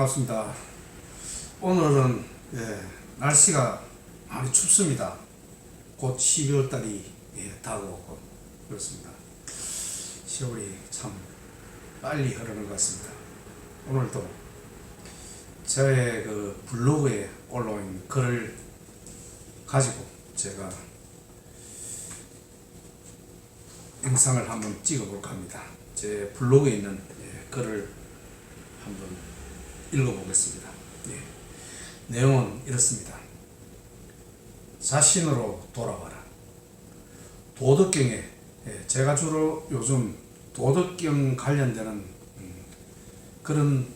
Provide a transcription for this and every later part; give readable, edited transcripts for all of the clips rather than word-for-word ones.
반갑습니다. 오늘은 날씨가 많이 춥습니다. 곧 12월 달이 다가오고 그렇습니다. 세월이 참 빨리 흐르는 것 같습니다. 오늘도 저의 그 블로그에 올라온 글을 가지고 제가 영상을 한번 찍어볼까 합니다. 제 블로그에 있는 글을 한번 읽어보겠습니다. 내용은 이렇습니다. 자신으로 돌아와라. 도덕경에 제가 주로 요즘 도덕경 관련되는 그런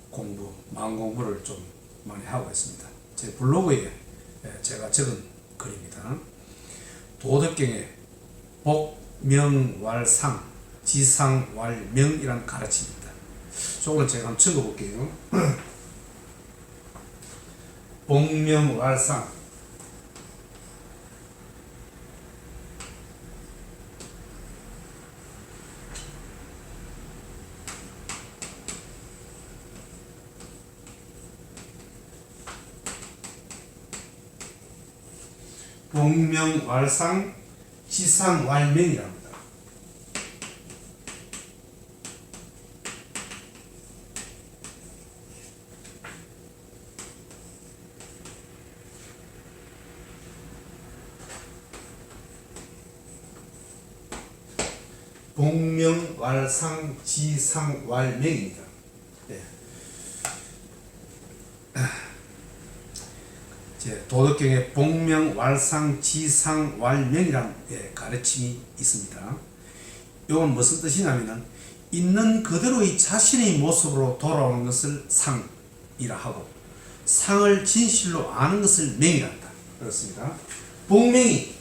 공부, 마음 공부를 좀 많이 하고 있습니다. 제 블로그에 제가 적은 글입니다. 도덕경에 복명왈상, 지상왈명이라는 가르침입니다. 조금 제가 한번 적어볼게요. 복명왈상, 복명왈상, 지상왈명이랍니다. 복명왈상, 지상왈명입니다. 도덕경에 복명왈상, 지상왈명이라는 가르침이 있습니다. 이건 무슨 뜻이냐면은 있는 그대로의 자신의 모습으로 돌아오는 것을 상이라 하고, 상을 진실로 아는 것을 명이란다. 그렇습니다. 복명이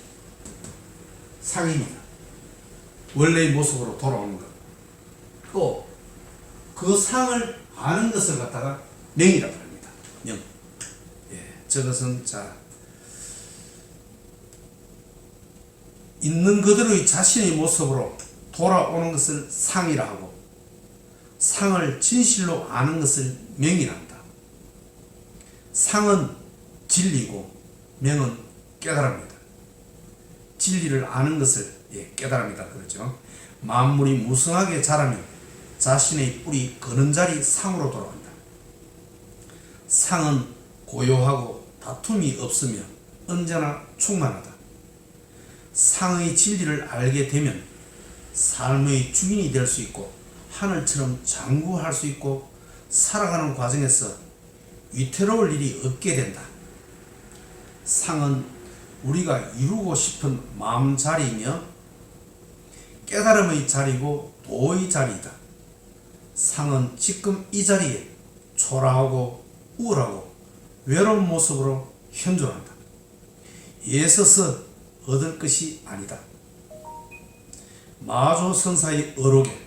상입니다. 원래의 모습으로 돌아오는 것. 또 그 상을 아는 것을 갖다가 명이라고 합니다. 명. 저것은 있는 그대로의 자신의 모습으로 돌아오는 것을 상이라 하고, 상을 진실로 아는 것을 명이란다. 상은 진리고 명은 깨달음입니다. 진리를 아는 것을 깨달음이다 그러죠. 만물이 무성하게 자라면 자신의 뿌리 거는 자리 상으로 돌아간다. 상은 고요하고 다툼이 없으며 언제나 충만하다. 상의 진리를 알게 되면 삶의 주인이 될 수 있고 하늘처럼 장구할 수 있고 살아가는 과정에서 위태로울 일이 없게 된다. 상은 우리가 이루고 싶은 마음 자리이며 깨달음의 자리고 도의 자리이다. 상은 지금 이 자리에 초라하고 우울하고 외로운 모습으로 현존한다. 애써서 얻을 것이 아니다. 마조선사의 어록에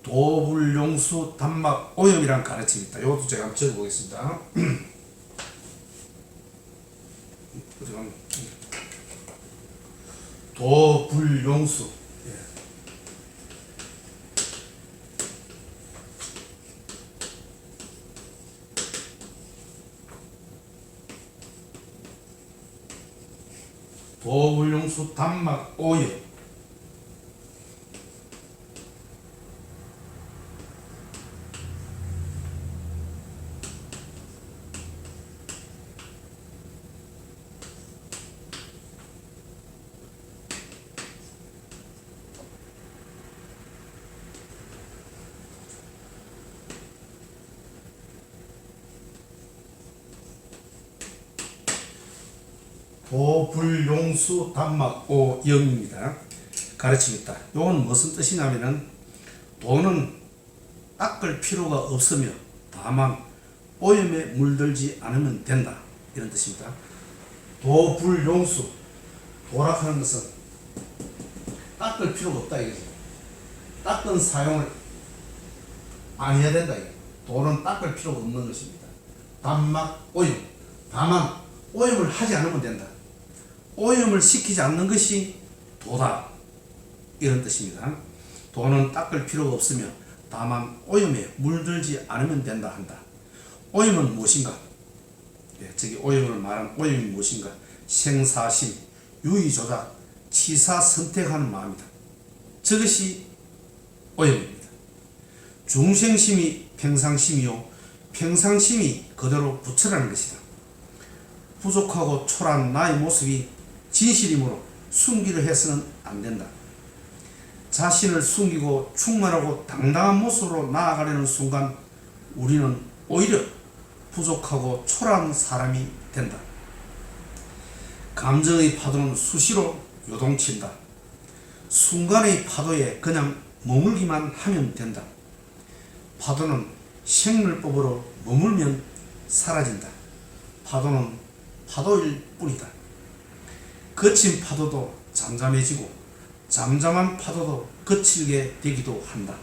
도불용수 단막 오염이란 가르침이 있다. 이것도 제가 한번 적어보겠습니다. 도불용수, 도불용수 단막 오염. 도불용수 단막 오염입니다. 가르침있다. 이건 무슨 뜻이냐면은 도는 닦을 필요가 없으며 다만 오염에 물들지 않으면 된다, 이런 뜻입니다. 도불용수, 도락하는 것은 닦을 필요가 없다 이거죠. 닦은 사용을 안 해야 된다 이거. 도는 닦을 필요가 없는 것입니다. 단막 오염, 다만 오염을 하지 않으면 된다. 오염을 시키지 않는 것이 도다, 이런 뜻입니다. 도는 닦을 필요가 없으며 다만 오염에 물들지 않으면 된다 한다. 오염은 무엇인가? 저기 오염을 말하는 오염이 무엇인가? 생사심, 유의조작, 치사 선택하는 마음이다. 저것이 오염입니다. 중생심이 평상심이요, 평상심이 그대로 부처라는 것이다. 부족하고 초라한 나의 모습이 진실이므로 숨기려 해서는 안 된다. 자신을 숨기고 충만하고 당당한 모습으로 나아가려는 순간 우리는 오히려 부족하고 초라한 사람이 된다. 감정의 파도는 수시로 요동친다. 순간의 파도에 그냥 머물기만 하면 된다. 파도는 생물법으로 머물면 사라진다. 파도는 파도일 뿐이다. 거친 파도도 잠잠해지고 잠잠한 파도도 거칠게 되기도 한다.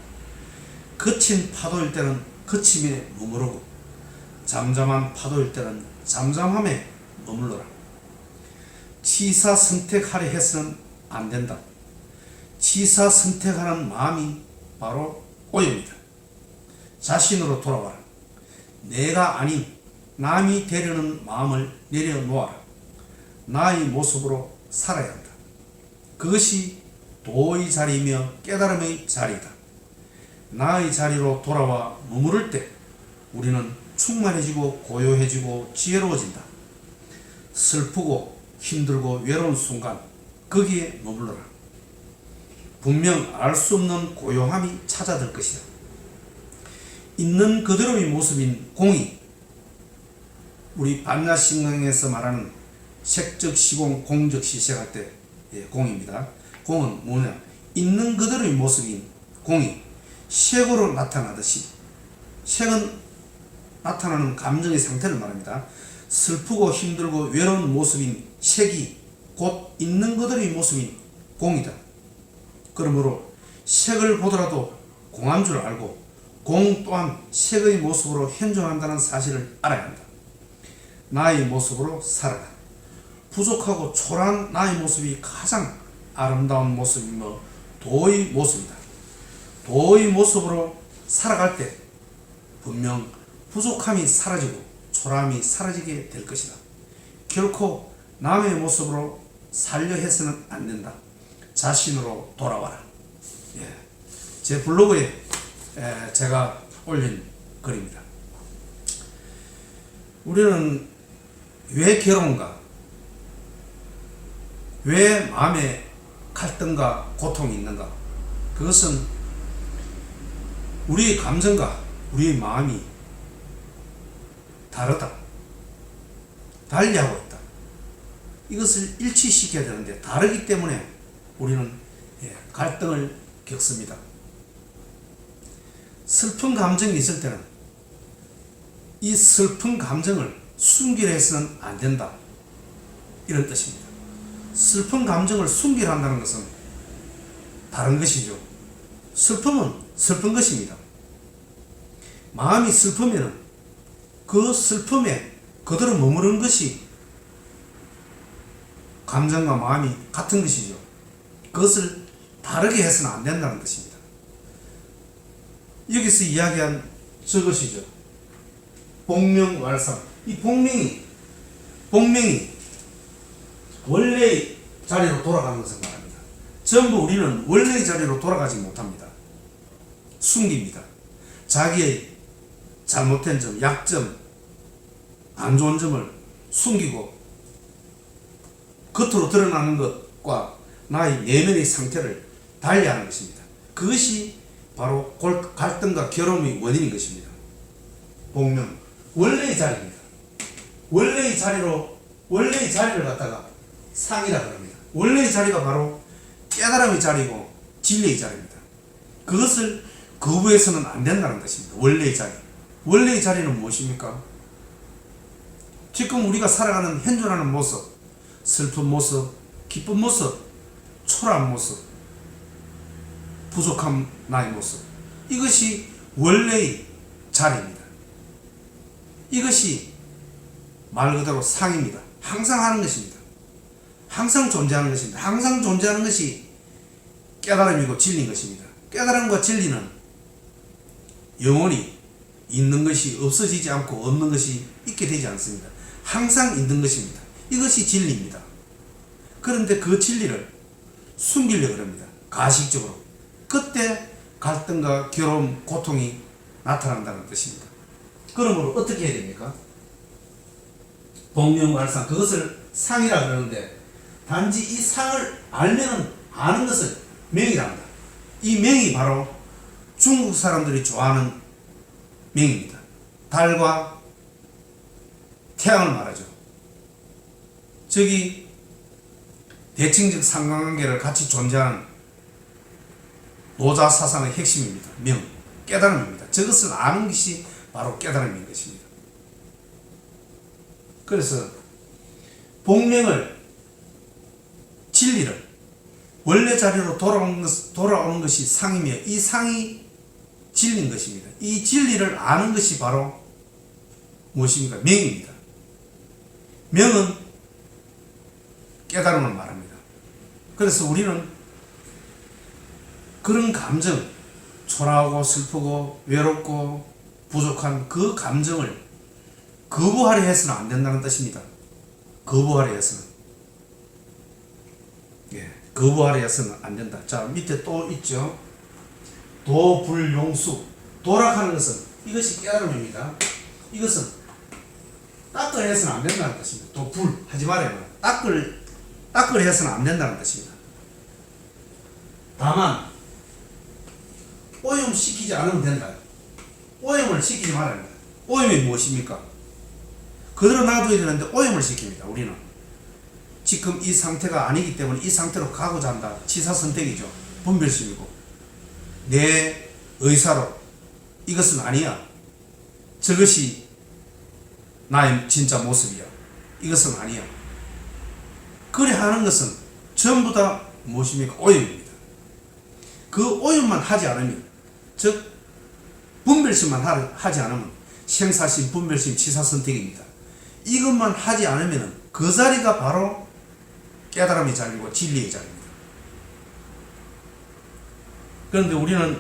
거친 파도일 때는 거침에 머무르고 잠잠한 파도일 때는 잠잠함에 머물러라. 치사 선택하려 해서는 안 된다. 치사 선택하는 마음이 바로 오염이다. 자신으로 돌아와라. 내가 아닌 남이 되려는 마음을 내려놓아라. 나의 모습으로 살아야 한다. 그것이 도의 자리이며 깨달음의 자리이다. 나의 자리로 돌아와 머무를 때 우리는 충만해지고 고요해지고 지혜로워진다. 슬프고 힘들고 외로운 순간 거기에 머물러라. 분명 알 수 없는 고요함이 찾아들 것이다. 있는 그대로의 모습인 공이, 우리 반야신경에서 말하는 색적 시공, 공적 시색할 때 공입니다. 공은 뭐냐? 있는 그대로의 모습인 공이 색으로 나타나듯이, 색은 나타나는 감정의 상태를 말합니다. 슬프고 힘들고 외로운 모습인 색이 곧 있는 그대로의 모습인 공이다. 그러므로 색을 보더라도 공한 줄 알고 공 또한 색의 모습으로 현존한다는 사실을 알아야 한다. 나의 모습으로 살아라. 부족하고 초라한 나의 모습이 가장 아름다운 모습이며 도의 모습이다. 도의 모습으로 살아갈 때 분명 부족함이 사라지고 초라함이 사라지게 될 것이다. 결코 남의 모습으로 살려 해서는 안 된다. 자신으로 돌아와라. 제 블로그에 제가 올린 글입니다. 우리는 왜 괴로운가? 왜 마음에 갈등과 고통이 있는가? 그것은 우리의 감정과 우리의 마음이 다르다. 달리하고 있다. 이것을 일치시켜야 되는데 다르기 때문에 우리는 갈등을 겪습니다. 슬픈 감정이 있을 때는 이 슬픈 감정을 숨기려 해서는 안 된다. 이런 뜻입니다. 슬픈 감정을 숨기려 한다는 것은 다른 것이죠. 슬픔은 슬픈 것입니다. 마음이 슬프면 그 슬픔에 그대로 머무르는 것이 감정과 마음이 같은 것이죠. 그것을 다르게 해서는 안 된다는 뜻입니다. 여기서 이야기한 저것이죠. 복명왈상. 이 복명이 원래의 자리로 돌아가는 것을 말합니다. 전부 우리는 원래의 자리로 돌아가지 못합니다. 숨깁니다. 자기의 잘못된 점, 약점, 안 좋은 점을 숨기고 겉으로 드러나는 것과 나의 내면의 상태를 달리하는 것입니다. 그것이 바로 갈등과 괴로움의 원인인 것입니다. 복명, 원래의 자리입니다. 원래의 자리를 갖다가 상이라 그럽니다. 원래의 자리가 바로 깨달음의 자리고 진리의 자리입니다. 그것을 거부해서는 안 된다는 것입니다. 원래의 자리. 원래의 자리는 무엇입니까? 지금 우리가 살아가는 현존하는 모습, 슬픈 모습, 기쁜 모습, 초라한 모습, 부족한 나의 모습, 이것이 원래의 자리입니다. 이것이 말 그대로 상입니다. 항상 하는 것입니다. 항상 존재하는 것입니다. 항상 존재하는 것이 깨달음이고 진리인 것입니다. 깨달음과 진리는 영원히 있는 것이 없어지지 않고 없는 것이 있게 되지 않습니다. 항상 있는 것입니다. 이것이 진리입니다. 그런데 그 진리를 숨기려고 합니다. 가식적으로. 그때 갈등과 괴로움, 고통이 나타난다는 뜻입니다. 그러므로 어떻게 해야 됩니까? 복명활상, 그것을 상이라 그러는데 단지 이 상을 알면은 아는 것을 명이라 합니다. 이 명이 바로 중국 사람들이 좋아하는 명입니다. 달과 태양을 말하죠. 저기 대칭적 상관관계를 같이 존재하는 노자 사상의 핵심입니다. 명, 깨달음입니다. 저것을 아는 것이 바로 깨달음인 것입니다. 그래서 복명을, 진리를 원래 자리로 돌아오는 것이 상이며 이 상이 진리인 것입니다. 이 진리를 아는 것이 바로 무엇입니까? 명입니다. 명은 깨달음을 말합니다. 그래서 우리는 그런 감정, 초라하고 슬프고 외롭고 부족한 그 감정을 거부하려 해서는 안 된다는 뜻입니다. 거부하려 해서는. 거부하려 해서는 안 된다. 자, 밑에 또 있죠. 도불용수. 도락하는 것은 이것이 깨달음입니다. 이것은 따끌 해서는 안 된다는 뜻입니다. 도불 하지 말아요. 따끌 해서는 안 된다는 뜻입니다. 다만 오염시키지 않으면 된다. 오염을 시키지 말아야 합니다. 오염이 무엇입니까? 그대로 놔둬야 되는데 오염을 시킵니다. 우리는 지금 이 상태가 아니기 때문에 이 상태로 가고자 한다. 치사선택이죠. 분별심이고 내 의사로 이것은 아니야. 저것이 나의 진짜 모습이야. 이것은 아니야. 그래 하는 것은 전부 다 무엇입니까? 오염입니다. 그 오염만 하지 않으면, 즉 분별심만 하지 않으면 생사심, 분별심, 치사선택입니다. 이것만 하지 않으면 그 자리가 바로 깨달음의 자리고 진리의 자리입니다. 그런데 우리는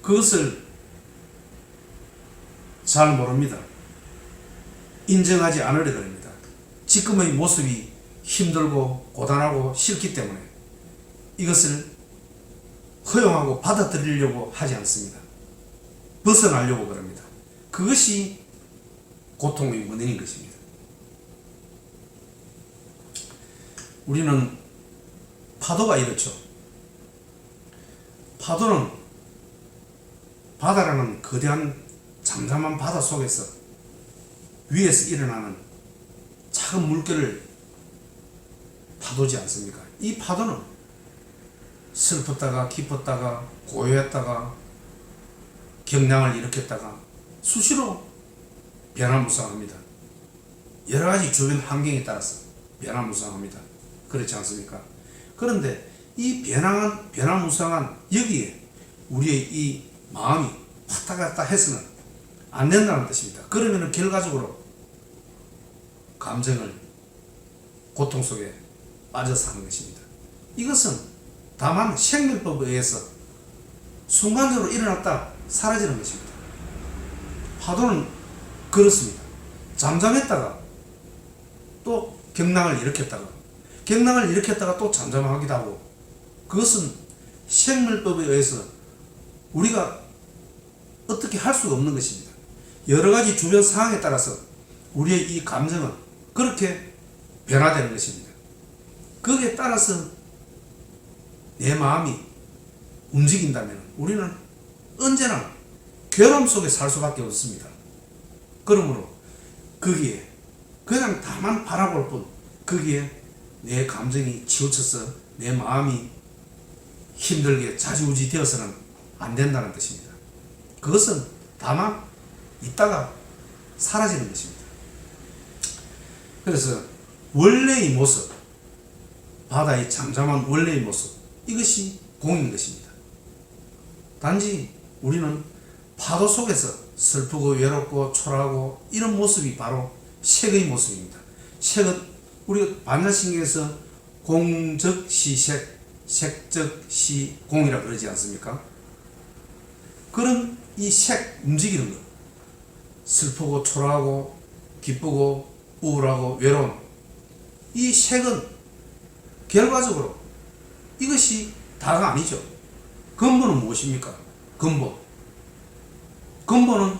그것을 잘 모릅니다. 인정하지 않으려 합니다. 지금의 모습이 힘들고 고단하고 싫기 때문에 이것을 허용하고 받아들이려고 하지 않습니다. 벗어나려고 그럽니다. 그것이 고통의 원인인 것입니다. 우리는 파도가 이렇죠. 파도는 바다라는 거대한 잠잠한 바다 속에서 위에서 일어나는 작은 물결을 파도지 않습니까? 이 파도는 슬펐다가 기뻤다가 고요했다가 경량을 일으켰다가 수시로 변화무쌍합니다. 여러가지 주변 환경에 따라서 변화무쌍합니다. 그렇지 않습니까? 그런데 이 변화무쌍한 여기에 우리의 이 마음이 왔다 갔다 해서는 안 된다는 뜻입니다. 그러면 결과적으로 감정을 고통 속에 빠져 사는 것입니다. 이것은 다만 생명법에 의해서 순간적으로 일어났다 사라지는 것입니다. 파도는 그렇습니다. 잠잠했다가 또 경랑을 일으켰다가 또 잠잠하기도 하고, 그것은 생물법에 의해서 우리가 어떻게 할 수가 없는 것입니다. 여러가지 주변 상황에 따라서 우리의 이 감정은 그렇게 변화되는 것입니다. 거기에 따라서 내 마음이 움직인다면 우리는 언제나 괴로움 속에 살 수밖에 없습니다. 그러므로 거기에 그냥 다만 바라볼 뿐, 거기에 내 감정이 치우쳐서 내 마음이 힘들게 좌지우지 되어서는 안 된다는 뜻입니다. 그것은 다만 있다가 사라지는 것입니다. 그래서 원래의 모습, 바다의 잠잠한 원래의 모습, 이것이 공인 것입니다. 단지 우리는 파도 속에서 슬프고 외롭고 초라하고 이런 모습이 바로 색의 모습입니다. 색은 우리가 반야신경에서 공적시색, 색적시공이라고 그러지 않습니까? 그런 이 색 움직이는 것, 슬프고 초라하고 기쁘고 우울하고 외로운 이 색은 결과적으로 이것이 다가 아니죠. 근본은 무엇입니까? 근본은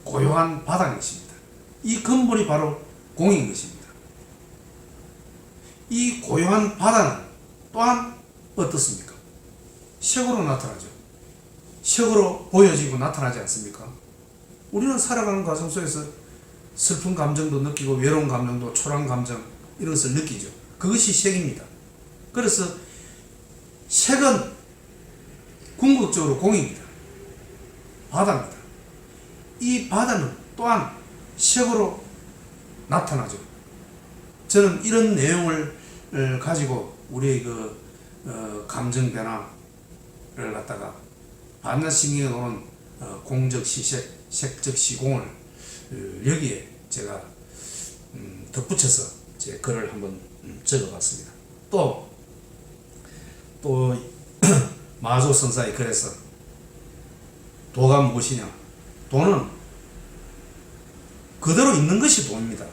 고요한 바다인 것입니다. 이 근본이 바로 공인 것입니다. 이 고요한 바다는 또한 어떻습니까? 색으로 나타나죠. 색으로 보여지고 나타나지 않습니까? 우리는 살아가는 과정 속에서 슬픈 감정도 느끼고 외로운 감정도 초라한 감정 이런 것을 느끼죠. 그것이 색입니다. 그래서 색은 궁극적으로 공입니다. 바다입니다. 이 바다는 또한 색으로 나타나죠. 저는 이런 내용을 가지고 우리의 감정 변화를 갖다가 반야신경에 오는 공적 시색, 색적 시공을 여기에 제가 덧붙여서 제 글을 한번 적어봤습니다. 또 마조 선사의 글에서 도가 무엇이냐? 도는 그대로 있는 것이 도입니다.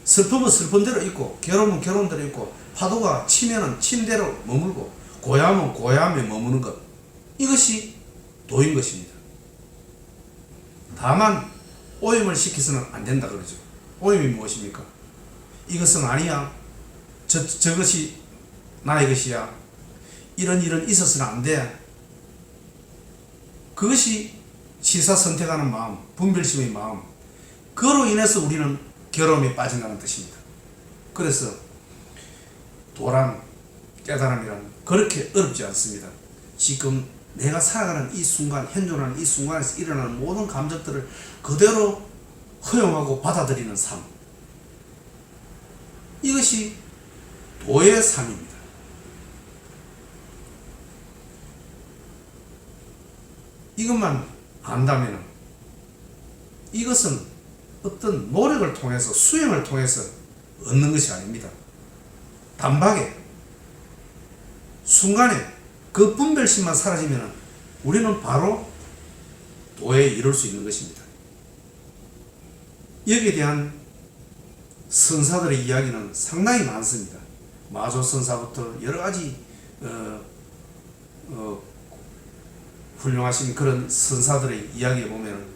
슬픔은 슬픈 대로 있고 괴로움은 괴로운 대로 있고 파도가 치면은 친 대로 머물고 고요함은 고요함에 머무는 것, 이것이 도인 것입니다. 다만 오염을 시켜서는 안 된다 그러죠. 오염이 무엇입니까? 이것은 아니야, 저것이 나의 것이야, 이런 일은 있어서는 안 돼. 그것이 시사선택하는 마음, 분별심의 마음, 그로 인해서 우리는 괴로움에 빠진다는 뜻입니다. 그래서 도란, 깨달음이란 그렇게 어렵지 않습니다. 지금 내가 살아가는 이 순간, 현존하는 이 순간에서 일어나는 모든 감정들을 그대로 허용하고 받아들이는 삶, 이것이 도의 삶입니다. 이것만 안다면 이것은 어떤 노력을 통해서 수행을 통해서 얻는 것이 아닙니다. 단박에 순간에 그 분별심만 사라지면 우리는 바로 도에 이룰 수 있는 것입니다. 여기에 대한 선사들의 이야기는 상당히 많습니다. 마조 선사부터 여러 가지 훌륭하신 그런 선사들의 이야기에 보면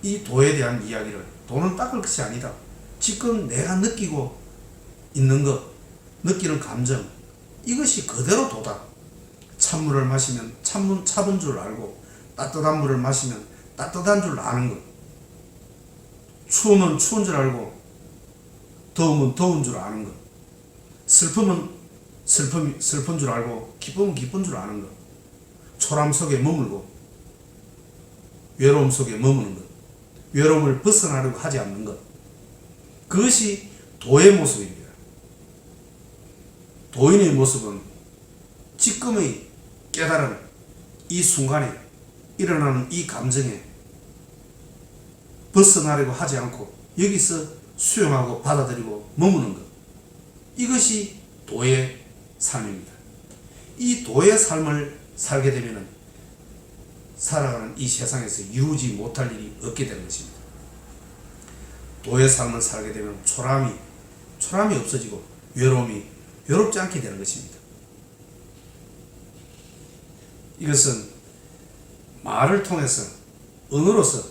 이 도에 대한 이야기를, 도는 닦을 것이 아니다, 지금 내가 느끼고 있는 것, 느끼는 감정, 이것이 그대로 도다. 찬물을 마시면 차분 줄 알고 따뜻한 물을 마시면 따뜻한 줄 아는 것, 추우면 추운 줄 알고 더우면 더운 줄 아는 것, 슬픔은 슬픈 줄 알고 기쁨은 기쁜 줄 아는 것, 초람 속에 머물고 외로움 속에 머무는 것, 외로움을 벗어나려고 하지 않는 것, 그것이 도의 모습입니다. 도인의 모습은 지금의 깨달음, 이 순간에 일어나는 이 감정에 벗어나려고 하지 않고 여기서 수용하고 받아들이고 머무는 것, 이것이 도의 삶입니다. 이 도의 삶을 살게 되면 살아가는 이 세상에서 이루지 못할 일이 없게 되는 것입니다. 도의 삶을 살게 되면 초람이 없어지고 외로움이 외롭지 않게 되는 것입니다. 이것은 말을 통해서, 언어로서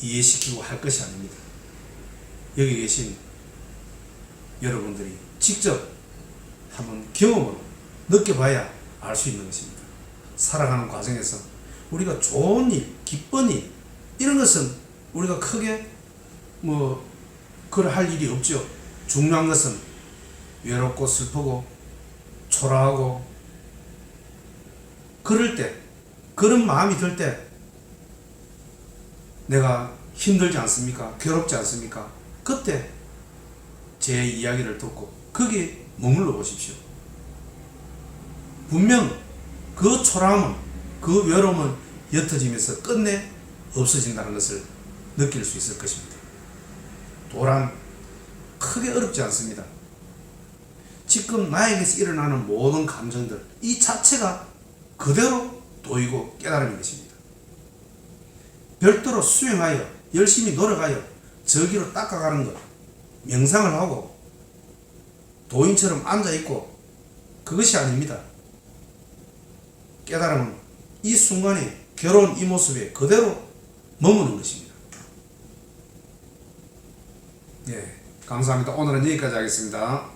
이해시키고 할 것이 아닙니다. 여기 계신 여러분들이 직접 한번 경험으로 느껴봐야 알 수 있는 것입니다. 살아가는 과정에서 우리가 좋은 일, 기쁜 일, 이런 것은 우리가 크게 그럴 할 일이 없죠. 중요한 것은 외롭고 슬프고 초라하고 그럴 때, 그런 마음이 들 때 내가 힘들지 않습니까? 괴롭지 않습니까? 그때 제 이야기를 듣고 거기에 머물러 보십시오. 분명 그 초라함은, 그 외로움은 옅어지면서 끝내 없어진다는 것을 느낄 수 있을 것입니다. 도란 크게 어렵지 않습니다. 지금 나에게서 일어나는 모든 감정들 이 자체가 그대로 도이고 깨달음인 것입니다. 별도로 수행하여 열심히 노력하여 저기로 닦아가는 것, 명상을 하고 도인처럼 앉아있고 그것이 아닙니다. 깨달음은 이 순간에 괴로운 이 모습에 그대로 머무는 것입니다. 예, 감사합니다. 오늘은 여기까지 하겠습니다.